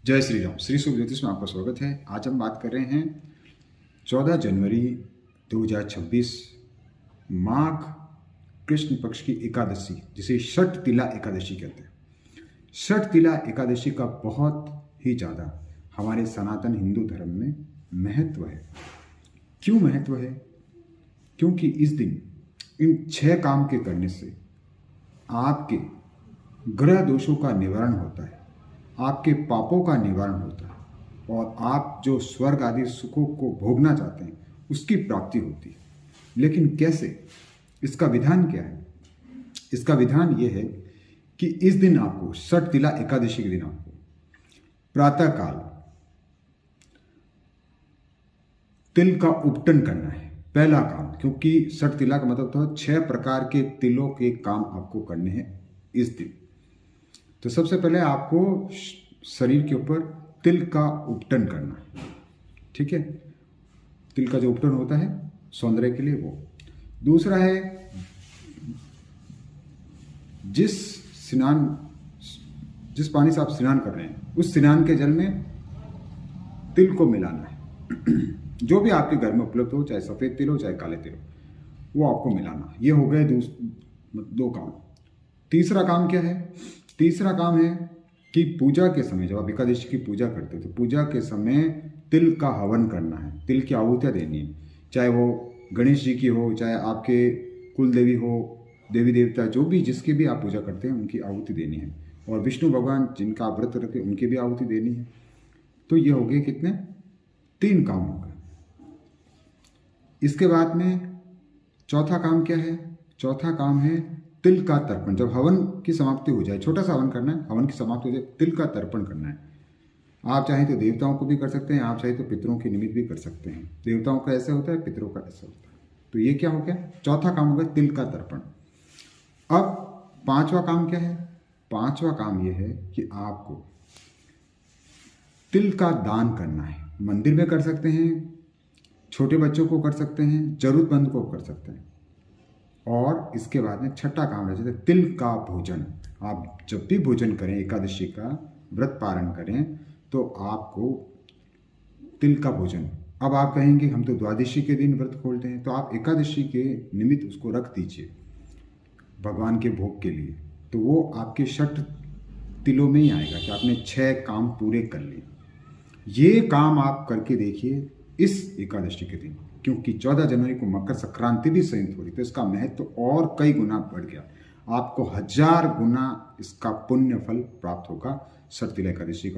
जय श्री राम। श्री शुभ ज्योतिष में आपका स्वागत है। आज हम बात कर रहे हैं 14 जनवरी 2026 माघ कृष्ण पक्ष की एकादशी, जिसे षठ तिला एकादशी कहते हैं। षठ तिला एकादशी का बहुत ही ज़्यादा हमारे सनातन हिंदू धर्म में महत्व है। क्यों महत्व है? क्योंकि इस दिन इन 6 काम के करने से आपके ग्रह दोषों का निवारण होता है, आपके पापों का निवारण होता है और आप जो स्वर्ग आदि सुखों को भोगना चाहते हैं उसकी प्राप्ति होती है। लेकिन कैसे? इसका विधान क्या है? इसका विधान ये है कि इस दिन आपको षठ तिला एकादशी के दिन आपको प्रातःकाल तिल का उपटन करना है। पहला काम, क्योंकि षठ तिला का मतलब तो 6 प्रकार के तिलों के काम आपको करने हैं इस दिन। तो सबसे पहले आपको शरीर के ऊपर तिल का उपटन करना है। ठीक है, तिल का जो उपटन होता है सौंदर्य के लिए वो। दूसरा है, जिस पानी से आप स्नान कर रहे हैं उस स्नान के जल में तिल को मिलाना है। जो भी आपके घर में उपलब्ध हो, चाहे सफ़ेद तिल हो चाहे काले तिल हो, वो आपको मिलाना। ये हो गए 2 काम। तीसरा काम क्या है? तीसरा काम है कि पूजा के समय, जब आप एकादशी की पूजा करते हो तो पूजा के समय तिल का हवन करना है, तिल की आहुतियाँ देनी है। चाहे वो गणेश जी की हो, चाहे आपके कुल देवी हो, देवी देवता जो भी जिसकी भी आप पूजा करते हैं उनकी आहुति देनी है। और विष्णु भगवान जिनका आप व्रत रखते हैं उनकी भी आहुति देनी है। तो ये हो गए कितने? 3 काम हो गए। इसके बाद में चौथा काम क्या है? चौथा काम है तिल का तर्पण। जब हवन की समाप्ति हो जाए, छोटा सा हवन करना है, हवन की समाप्ति हो जाए, तिल का तर्पण करना है। आप चाहें तो देवताओं को भी कर सकते हैं, आप चाहें तो पितरों के निमित्त भी कर सकते हैं। देवताओं का ऐसा होता है, पितरों का ऐसा होता है। तो ये क्या हो गया? चौथा काम हो गया तिल का तर्पण। अब 5वां काम क्या है? 5वां काम ये है कि आपको तिल का दान करना है। मंदिर में कर सकते हैं, छोटे बच्चों को कर सकते हैं, जरूरतमंद को कर सकते हैं। और इसके बाद में छठा काम रहता है तिल का भोजन। आप जब भी भोजन करें, एकादशी का व्रत पारण करें, तो आपको तिल का भोजन। अब आप कहेंगे हम तो द्वादशी के दिन व्रत खोलते हैं, तो आप एकादशी के निमित्त उसको रख दीजिए भगवान के भोग के लिए। तो वो आपके षठ तिलों में ही आएगा कि आपने 6 काम पूरे कर लिए। ये काम आप करके देखिए इस एकादशी के दिन, क्योंकि 14 जनवरी को मकर संक्रांति भी संयुक्त हो रही, तो इसका महत्व और कई गुना बढ़ गया। आपको 1000 गुना इसका पुण्य फल प्राप्त होगा षठ तिला एकादशी का।